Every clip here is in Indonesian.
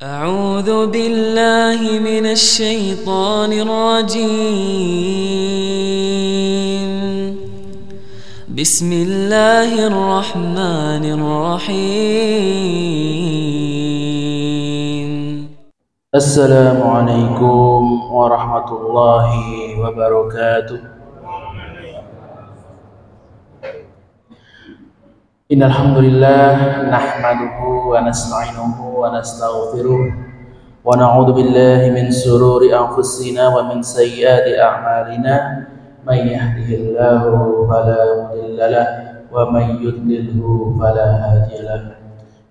أعوذ بالله من الشيطان الرجيم. بسم الله الرحمن الرحيم. السلام عليكم ورحمة الله وبركاته. إن الحمد لله نحمده ونستعينه ونستغفره ونعوذ بالله من شرور أنفسنا ومن سيئات أعمالنا من يهده الله فلا مضل له ومن يضلله فلا هادي له.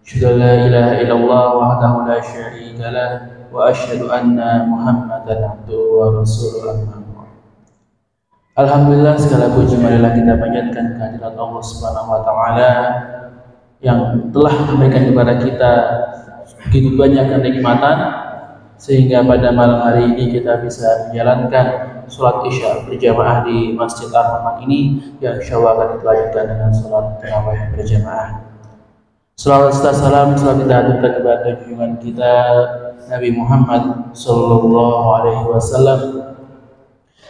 أشهد أن لا إله إلا الله وحده لا شريك له وأشهد أن محمدا عبده ورسوله. Alhamdulillah, segala puji marilah kita panjatkan kehadirat Allah Subhanahu wa taala yang telah memberikan kepada kita begitu banyak kenikmatan sehingga pada malam hari ini kita bisa menjalankan sholat Isya berjamaah di Masjid Ar-Rahman ini yang insyaallah akan dilanjutkan dengan sholat tarawih berjamaah. Salawat serta salam selalu kita haturkan kepada junjungan kita Nabi Muhammad sallallahu alaihi wasallam,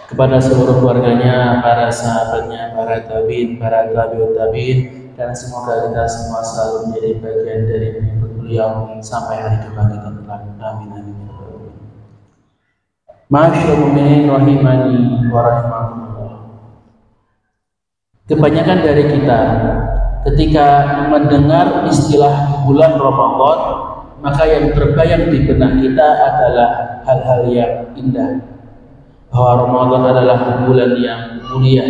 kepada seluruh keluarganya, para sahabatnya, para tabi'in, para tabi'ut tabi'in, dan semoga kita semua selalu menjadi bagian dari pengikut beliau sampai hari kebangkitan kelak. Amin amin. Ma'asyiral mu'minin rahimani wa rahimakumullah. Kebanyakan dari kita ketika mendengar istilah bulan Ramadan, maka yang terbayang di benak kita adalah hal-hal yang indah. Bahwa Ramadan adalah bulan yang mulia,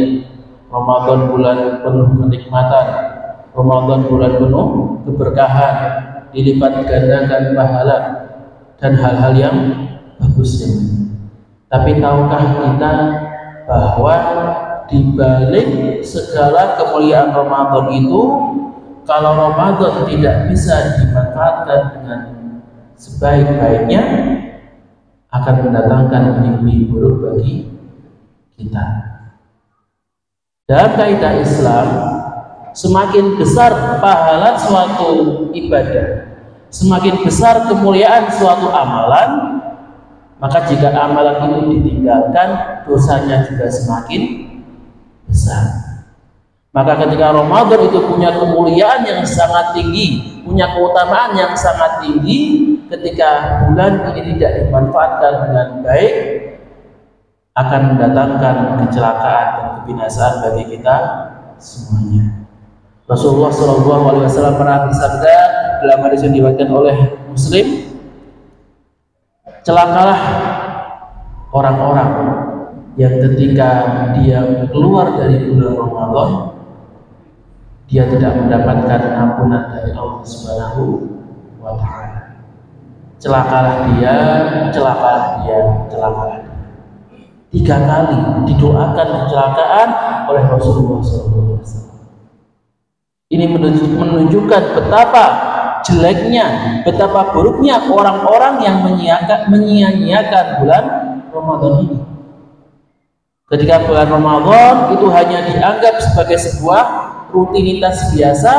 Ramadan bulan penuh kenikmatan, Ramadan bulan penuh keberkahan, dilipat gandakan pahala dan hal-hal yang bagusnya. Tapi tahukah kita bahwa di balik segala kemuliaan Ramadan itu, kalau Ramadan tidak bisa dimanfaatkan dengan sebaik-baiknya, akan mendatangkan mimpi buruk bagi kita. Dalam kaidah Islam, semakin besar pahala suatu ibadah, semakin besar kemuliaan suatu amalan, maka jika amalan itu ditinggalkan, dosanya juga semakin besar. Maka ketika Ramadan itu punya kemuliaan yang sangat tinggi, punya keutamaan yang sangat tinggi, ketika bulan ini tidak dimanfaatkan dengan baik, akan mendatangkan kecelakaan dan kebinasaan bagi kita semuanya. Rasulullah SAW pernah bersabda dalam hadis yang diriwayatkan oleh Muslim, celakalah orang-orang yang ketika dia keluar dari bulan Ramadan, dia tidak mendapatkan ampunan dari Allah Subhanahu wa taala. Celakalah dia, celakalah dia, celakalah dia. 3 kali didoakan kecelakaan oleh Rasulullah SAW. Ini menunjukkan betapa jeleknya, betapa buruknya orang-orang yang menyia-nyiakan bulan Ramadan ini. Ketika bulan Ramadan itu hanya dianggap sebagai sebuah rutinitas biasa,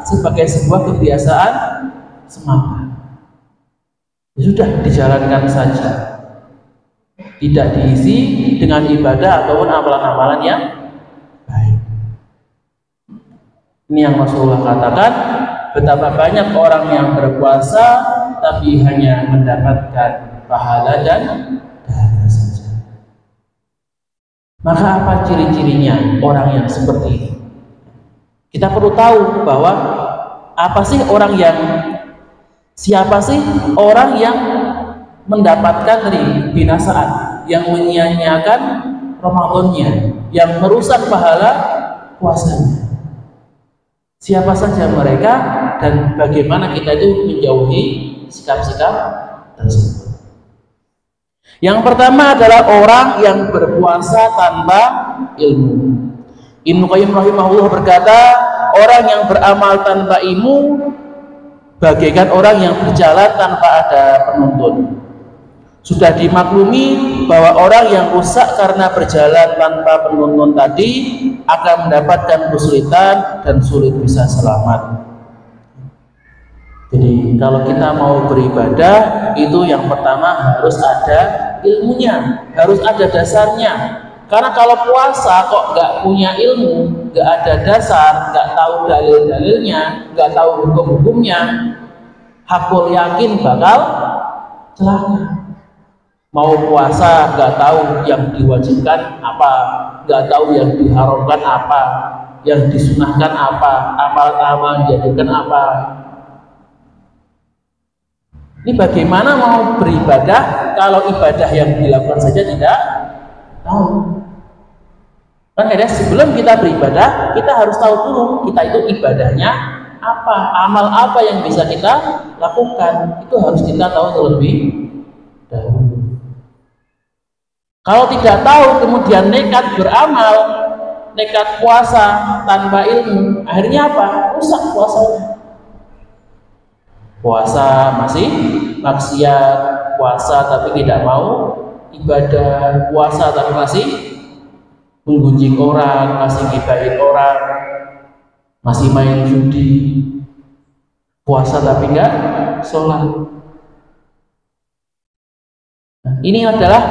sebagai sebuah kebiasaan semata. Sudah dijalankan saja, tidak diisi dengan ibadah ataupun amalan-amalan yang baik. Ini yang Rasulullah katakan, betapa banyak orang yang berpuasa tapi hanya mendapatkan pahala dan dahaga saja. Maka apa ciri-cirinya orang yang seperti ini? Kita perlu tahu bahwa siapa sih orang yang mendapatkan binasaan, yang menyia-nyiakan Ramadannya, yang merusak pahala puasanya. Siapa saja mereka dan bagaimana kita itu menjauhi sikap-sikap tersebut. Yang pertama adalah orang yang berpuasa tanpa ilmu. Ibnu Qayyim rahimahullah berkata, orang yang beramal tanpa ilmu bagaikan orang yang berjalan tanpa ada penuntun. Sudah dimaklumi bahwa orang yang rusak karena berjalan tanpa penuntun tadi akan mendapatkan kesulitan dan sulit bisa selamat. Jadi kalau kita mau beribadah itu yang pertama harus ada ilmunya, harus ada dasarnya. Karena kalau puasa kok nggak punya ilmu, nggak ada dasar, nggak tahu dalil-dalilnya, nggak tahu hukum-hukumnya, hakul yakin bakal celaka. Mau puasa nggak tahu yang diwajibkan apa, nggak tahu yang diharamkan apa, yang disunahkan apa, amal-amal dianjurkan apa. Ini bagaimana mau beribadah kalau ibadah yang dilakukan saja tidak tahu? Kan ada sebelum kita beribadah kita harus tahu dulu kita itu ibadahnya apa, amal apa yang bisa kita lakukan, itu harus kita tahu terlebih dahulu. Kalau tidak tahu kemudian nekat beramal, nekat puasa tanpa ilmu, akhirnya apa? Rusak puasanya. Puasa masih maksiat, puasa tapi tidak mau ibadah, puasa tapi masih menggunjing orang, masih ngibahin orang, masih main judi, puasa tapi enggak sholat. Nah, ini adalah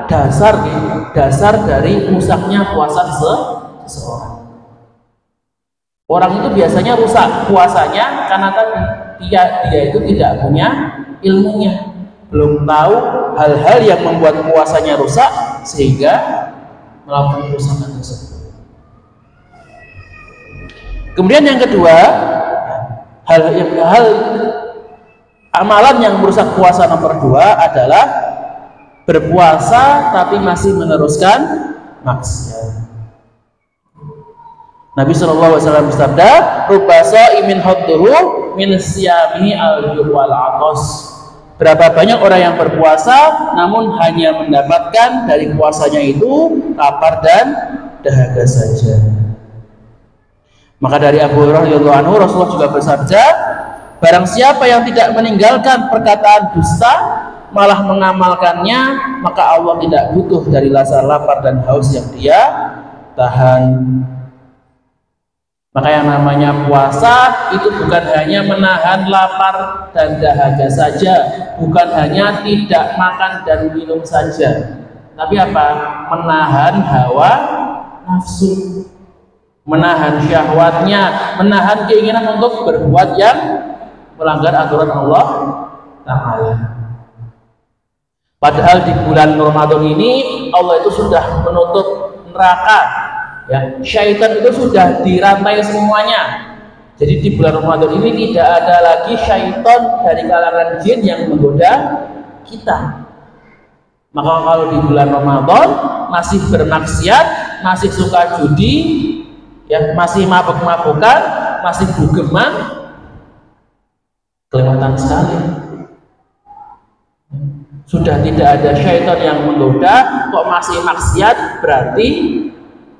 dasar dari rusaknya puasa seseorang. Orang itu biasanya rusak puasanya karena tadi dia itu tidak punya ilmunya, belum tahu hal-hal yang membuat puasanya rusak sehingga melakukan kerusakan tersebut. Kemudian yang kedua, hal amalan yang merusak puasa nomor 2 adalah berpuasa tapi masih meneruskan maksiat. Nabi SAW bersabda, "Rubba sha'imin hadduhu min siyamihi al-ju' wal 'atas." Berapa banyak orang yang berpuasa namun hanya mendapatkan dari puasanya itu lapar dan dahaga saja. Maka dari Abu Hurairah radhiyallahu anhu Rasulullah juga bersabda, barang siapa yang tidak meninggalkan perkataan dusta malah mengamalkannya, maka Allah tidak butuh dari rasa lapar dan haus yang dia tahan. Maka yang namanya puasa itu bukan hanya menahan lapar dan dahaga saja, bukan hanya tidak makan dan minum saja, tapi apa? Menahan hawa nafsu, menahan syahwatnya, menahan keinginan untuk berbuat yang melanggar aturan Allah Ta'ala. Padahal di bulan Ramadan ini Allah itu sudah menutup neraka. Ya, syaitan itu sudah dirantai semuanya. Jadi di bulan Ramadan ini tidak ada lagi syaitan dari kalangan jin yang menggoda kita. Maka kalau di bulan Ramadan masih bermaksiat, masih suka judi, ya, masih mabuk-mabukan, masih bugeman, kelewatan sekali. Sudah tidak ada syaitan yang menggoda, kok masih maksiat, berarti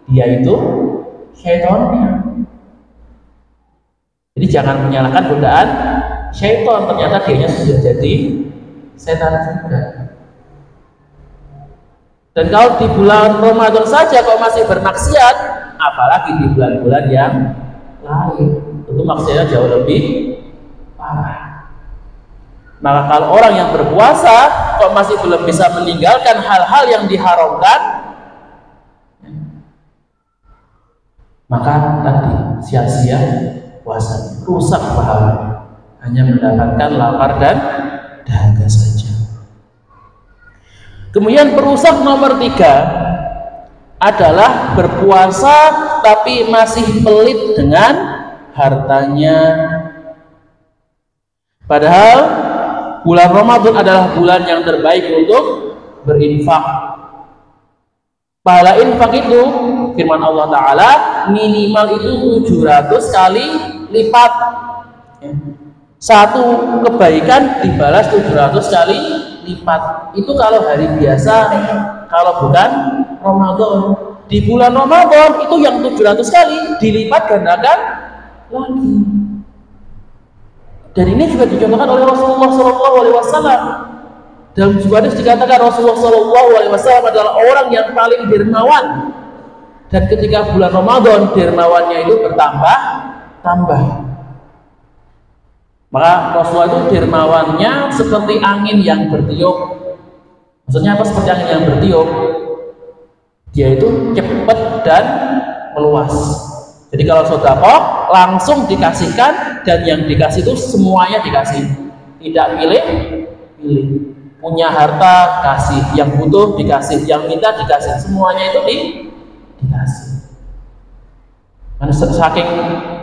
dia itu syaitannya. Jadi jangan menyalahkan godaan syaitan, ternyata dianya sudah jadi setan juga. Dan kalau di bulan Ramadan saja kok masih bermaksiat, apalagi di bulan-bulan yang lain, tentu maksiatnya jauh lebih parah. Maka kalau orang yang berpuasa kok masih belum bisa meninggalkan hal-hal yang diharamkan, maka tadi sia-sia puasa, rusak pahalanya, hanya mendapatkan lapar dan dahaga saja. Kemudian perusak nomor 3 adalah berpuasa tapi masih pelit dengan hartanya. Padahal bulan Ramadan adalah bulan yang terbaik untuk berinfak. Pahala infak itu firman Allah Ta'ala minimal itu 700 kali lipat. Satu kebaikan dibalas 700 kali lipat. Itu kalau hari biasa, kalau bukan Ramadan. Di bulan Ramadan itu yang 700 kali dilipat gandakan lagi. Dan ini juga dicontohkan oleh Rasulullah SAW. Dalam sebuah hadis dikatakan Rasulullah SAW adalah orang yang paling dermawan. Dan ketika bulan Ramadan dermawannya itu bertambah. Maka Rasulullah itu dermawannya seperti angin yang bertiup. Maksudnya apa seperti angin yang bertiup? Dia itu cepat dan meluas. Jadi kalau sedekah langsung dikasihkan, dan yang dikasih itu semuanya dikasih. Tidak pilih. Punya harta kasih, yang butuh dikasih, yang minta dikasih, semuanya itu dikasih. Saking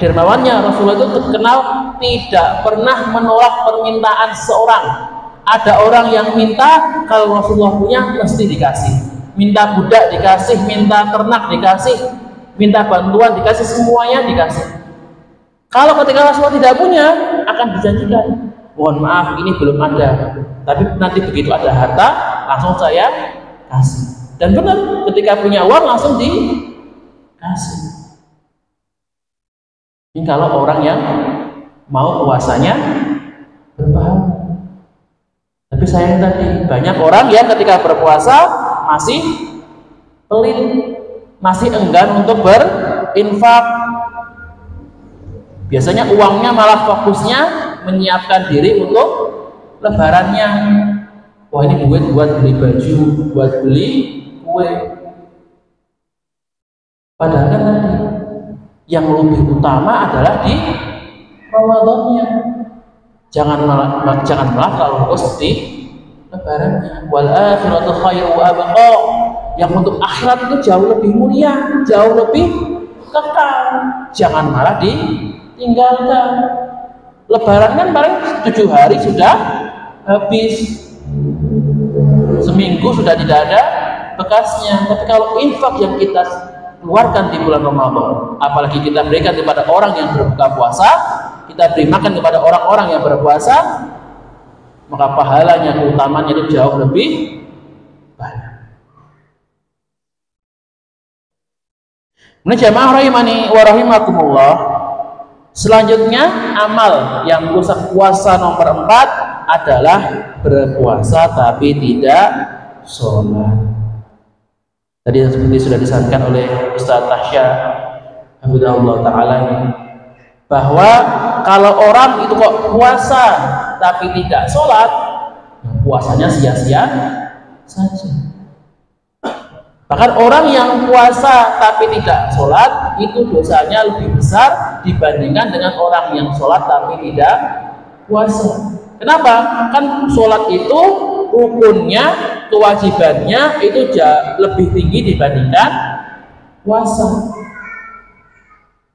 dermawannya Rasulullah itu terkenal tidak pernah menolak permintaan seseorang. Ada orang yang minta, kalau Rasulullah punya mesti dikasih. Minta budak dikasih, minta ternak dikasih, minta bantuan dikasih, semuanya dikasih. Kalau ketika Rasulullah tidak punya, akan dijanjikan, mohon maaf ini belum ada, tapi nanti begitu ada harta langsung saya kasih. Dan benar, ketika punya uang langsung dikasih. Ini kalau orang yang mau puasanya berpahala. Tapi sayang tadi, banyak orang yang ketika berpuasa masih pelit, masih enggan untuk berinfak. Biasanya uangnya malah fokusnya menyiapkan diri untuk lebarannya. Wah, ini duit buat beli baju, buat beli kue. Padahal kan tadi yang lebih utama adalah di Ramadannya. Jangan malah kalau fokus di lebarannya. Wal akhiratu khairu wa abqa. Yang untuk akhirat itu jauh lebih mulia, jauh lebih kekal. Jangan malah ditinggalkan. Lebaran kan paling 7 hari sudah habis, seminggu sudah tidak ada bekasnya. Tapi kalau infak yang kita keluarkan di bulan Ramadan, apalagi kita berikan kepada orang yang berbuka puasa, kita beri makan kepada orang-orang yang berpuasa, maka pahalanya, keutamanya itu jauh lebih banyak. Nah, jamaah rahimani wa rahimakumullah, selanjutnya amal yang merusak puasa nomor 4 adalah berpuasa tapi tidak sholat. Tadi seperti sudah disampaikan oleh Ustaz Tahsya Hafizahullah Ta'ala, bahwa kalau orang itu kok puasa tapi tidak sholat, puasanya sia-sia saja. Bahkan orang yang puasa tapi tidak sholat, itu dosanya lebih besar dibandingkan dengan orang yang sholat tapi tidak puasa. Kenapa? Kan sholat itu rukunnya, kewajibannya itu lebih tinggi dibandingkan puasa.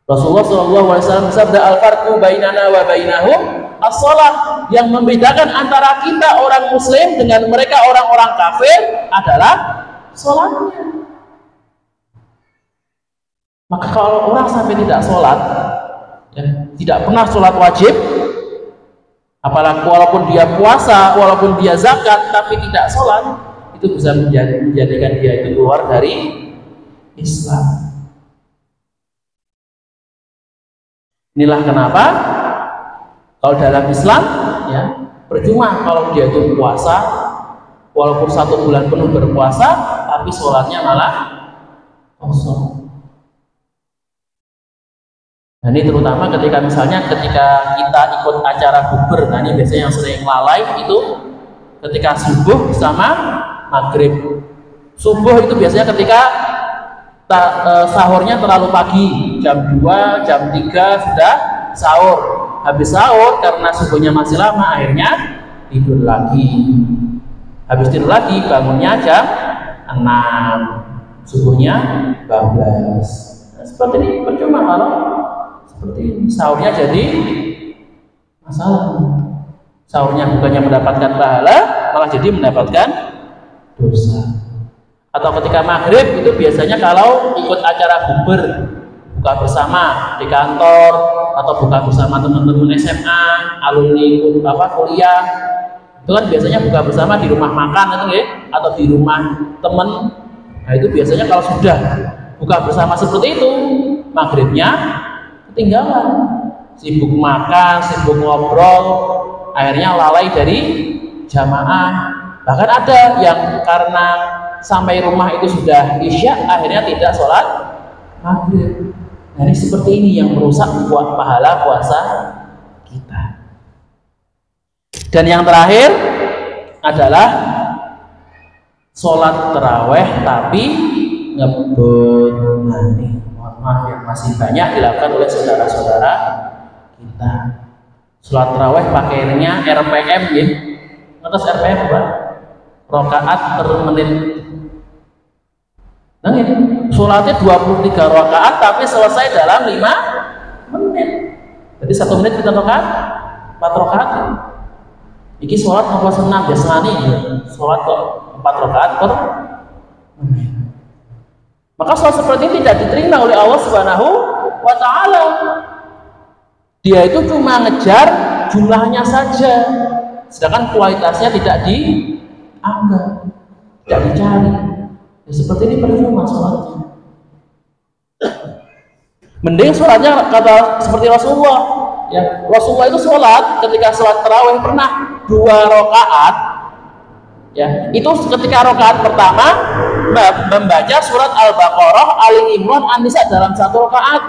Rasulullah SAW bersabda, al-farqu bainana wa bainahum as-shalah. Yang membedakan antara kita orang muslim dengan mereka orang-orang kafir adalah sholatnya. Maka kalau orang sampai tidak sholat, ya, tidak pernah sholat wajib, apalagi walaupun dia puasa, walaupun dia zakat, tapi tidak sholat, itu bisa menjadikan dia itu keluar dari Islam. Inilah kenapa kalau dalam Islam, ya, percuma kalau dia itu puasa, walaupun 1 bulan penuh berpuasa, tapi sholatnya malah kosong. Nah, ini terutama ketika misalnya ketika kita ikut acara bukber. Nah, ini biasanya yang sering lalai itu ketika subuh sama maghrib. Subuh itu biasanya ketika sahurnya terlalu pagi, jam 2, jam 3 sudah sahur. Habis sahur karena subuhnya masih lama, akhirnya tidur lagi. Habis tidur lagi bangunnya jam 6, subuhnya 12. Nah, seperti ini percuma kalau seperti ini. Sahurnya jadi masalah. Sahurnya bukannya mendapatkan pahala, malah jadi mendapatkan dosa. Atau ketika maghrib itu biasanya kalau ikut acara bukber, buka bersama di kantor atau buka bersama teman-teman SMA, alumni kuliah, itu kan biasanya buka bersama di rumah makan itu ya, atau di rumah teman. Nah, itu biasanya kalau sudah buka bersama seperti itu, maghribnya ketinggalan, sibuk makan, sibuk ngobrol, akhirnya lalai dari jamaah. Bahkan ada yang karena sampai rumah itu sudah isya, akhirnya tidak sholat maghrib. Nah, ini seperti ini yang merusak pahala puasa kita. Dan yang terakhir adalah sholat taraweh tapi ngebut. Nah ini mohon maaf yang masih banyak dilakukan oleh saudara-saudara kita. Sholat taraweh pakainya RPM ya. Atas RPM Pak, rakaat per menit. Nah ini sholatnya 23 rakaat tapi selesai dalam 5 menit. Jadi 1 menit kita rakaat 4 rakaat. Iki sholat apa senang biasanya nih sholat kok 4 rakaat per menit. Maka sholat seperti ini tidak diterima oleh Allah Subhanahu wa Ta'ala. Dia itu cuma ngejar jumlahnya saja, sedangkan kualitasnya tidak dianggap, tidak dicari. Ya, seperti ini percuma sholatnya. Mending sholatnya kata seperti Rasulullah. Ya, Rasulullah itu sholat ketika sholat tarawih pernah 2 rakaat. Ya, itu ketika rakaat pertama membaca surat Al-Baqarah, Ali Imran, An-Nisa dalam 1 rakaat.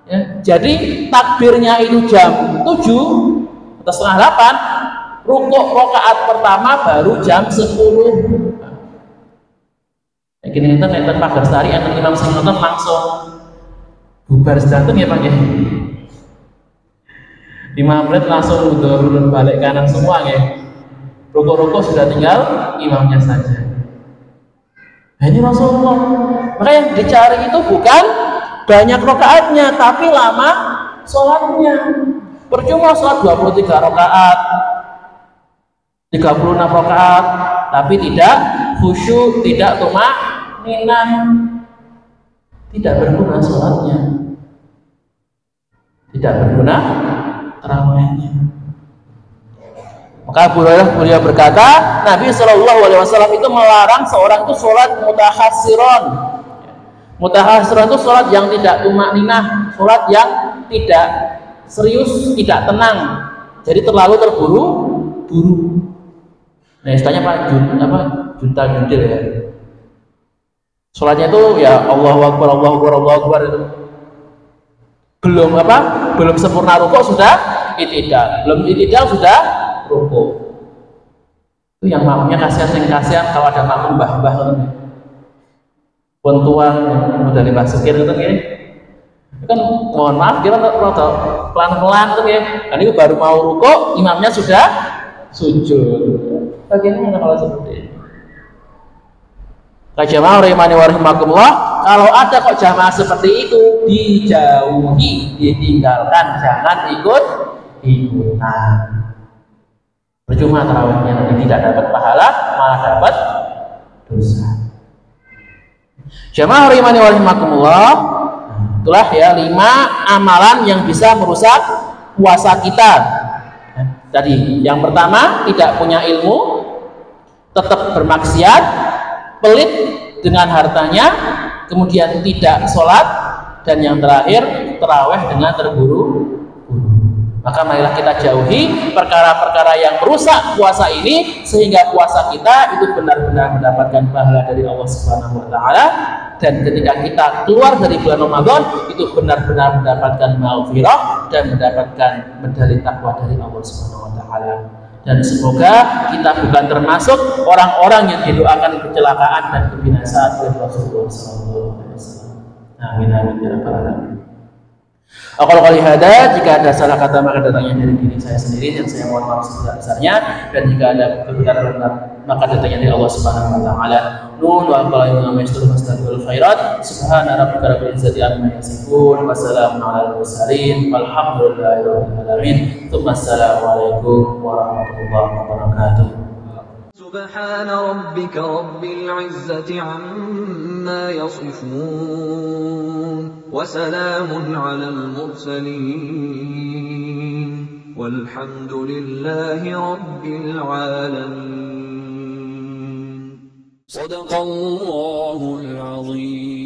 Ya, jadi takbirnya itu jam 7 atau setengah 8, rukuk rakaat pertama baru jam 10. Ya, gini enten pagar sari enten imam sing nonton langsung bubar sedanten ya Pak ya. 5 menit langsung mundur balik kanan semua ya. Rukuk-rukuk sudah tinggal imamnya saja. Nah, ini Rasulullah. Maka yang dicari itu bukan banyak rakaatnya, tapi lama sholatnya. Percuma sholat 23 rakaat, 36 rakaat, tapi tidak khusyuk, tidak tumakninah, tidak berguna sholatnya, tidak berguna tarawihnya. Maka beliau berkata, Nabi SAW itu melarang seorang itu sholat mutakhasiron. Mutakhasiron itu sholat yang tidak tumakninah, sholat yang tidak serius, tidak tenang, jadi terlalu terburu-buru. Nah istilahnya Pak junta-juntil ya. Sholatnya itu ya Allahu Akbar, Allahu Akbar, Allahu Akbar itu. Belum sempurna rukuk sudah itidal, belum itidal sudah rukuk. Itu yang makmumnya kasihan kalau ada makmum mbah-mbah pentuan udah dimasukin gitu ya. Kan mohon maaf dia rada pelan-pelan gitu ya. Kan itu baru mau rukuk, imamnya sudah sujud. Bagaimana kalau seperti ini? Jamaah rahimani wa rahimakumullah, kalau ada kok jamaah seperti itu dijauhi, ditinggalkan, jangan ikut-ikutan. Percuma tarawihnya nanti tidak dapat pahala, malah dapat dosa. Jamaah rahimani wa rahimakumullah, itulah ya 5 amalan yang bisa merusak puasa kita. Tadi yang pertama, tidak punya ilmu, tetap bermaksiat, pelit dengan hartanya, kemudian tidak sholat, dan yang terakhir tarawih dengan terburu-buru. Maka marilah kita jauhi perkara-perkara yang merusak puasa ini, sehingga puasa kita itu benar-benar mendapatkan pahala dari Allah Subhanahu wa Ta'ala. Dan ketika kita keluar dari bulan Ramadan, itu benar-benar mendapatkan maghfirah dan mendapatkan medali takwa dari Allah Subhanahu wa Ta'ala. Dan semoga kita bukan termasuk orang-orang yang didoakan kecelakaan dan kebinasaan oleh Rasulullah SAW. Amin amin ya rabbal alamin. Aku kali hada, jika ada salah kata maka datangnya dari diri saya sendiri dan saya mohon maaf sebesar-besarnya, dan jika ada kebenaran maka datangnya dari Allah Subhanahu wa Ta'ala. Nun wa qala maistur mustaqbil khairat, subhana rabbika rabbil izzati amma yasifun, wa salamun alal mursalin, walhamdulillahi rabbil alamin. Assalamualaikum warahmatullahi wabarakatuh. سبحان ربك رب العزة عما يصفون وسلام على المرسلين والحمد لله رب العالمين صدق الله العظيم.